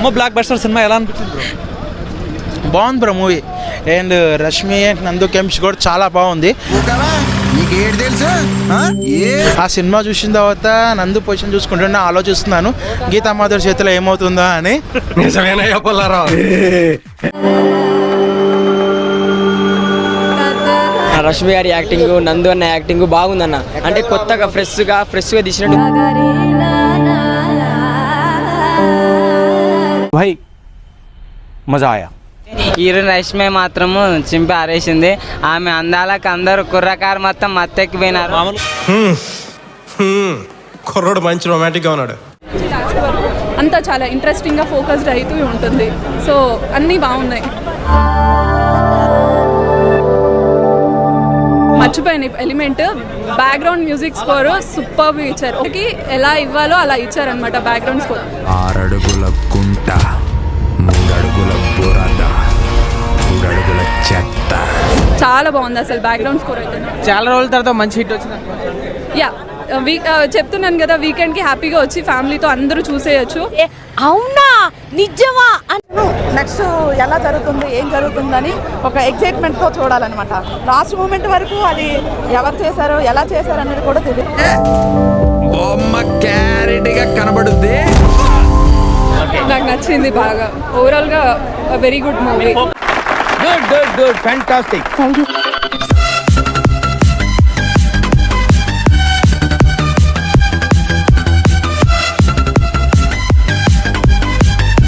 అమ్మ block buster cinema ఎలా అనిపించింది బ్రో? బాగుంది bro movie. And Rashmi and నందు కెమిస్ట్రీ కూడా చాలా బాగుంది. ఆ సినిమా చూసిన తర్వాత నందు పొజిషన్ చూసుకుంటున్నా ఆలోచిస్తున్నాను గీతా మాధురి చేతిలో ఏమవుతుందా అని. నిజమేనా పుల్లారావు? రష్మి గారి యాక్టింగ్, నందు అన్న యాక్టింగ్ బాగుందన్న. అంటే కొత్తగా ఫ్రెష్గా తీసినట్టు. భాయ్ మజా ఆయా. హీరోయిన్ రష్మి మాత్రము చింపి ఆరేసింది. ఆమె అందాలకు అందరూ కుర్రకారు మొత్తం మత్తెక్కిపోయినారు. కుర్రోడు మంచి రొమాంటిక్గా ఉన్నాడు. అంతా చాలా ఇంట్రెస్టింగ్గా ఫోకస్డ్ అవుతూ ఉంటుంది. సో అన్నీ బాగున్నాయి. మర్చిపోయిన element background music score super ఇచ్చారు. ఒకటి ఎలా ఇవ్వాలో అలా ఇచ్చారనమాట బ్యాక్గ్రౌండ్ స్కోర్. 6 అడుగుల గుంట, 3 అడుగుల బురద, 3 అడుగుల చెత్త. చాలా బాగుంది అసలు బ్యాక్గ్రౌండ్ స్కోర్ అయితే. చాలా రోజుల తర్వాత మంచి హిట్ వచ్చింది. యా చెప్తున్నాను కదా, వీకెండ్కి హ్యాపీగా వచ్చి ఫ్యామిలీతో అందరూ చూసేయచ్చు. అవునా నిజమా నెక్స్ట్ ఎలా జరుగుతుంది ఏం జరుగుతుందని ఒక ఎక్సైట్మెంట్తో చూడాలన్నమాట. లాస్ట్ మూమెంట్ వరకు అది ఎవరు చేశారో ఎలా చేశారు అనేది కూడా తెలియదు. బొమ్మ క్లారిటీగా కనబడుద్ది. నాకు నచ్చింది బాగా. ఓవరాల్గా very good movie. Good fantastic. Thank you.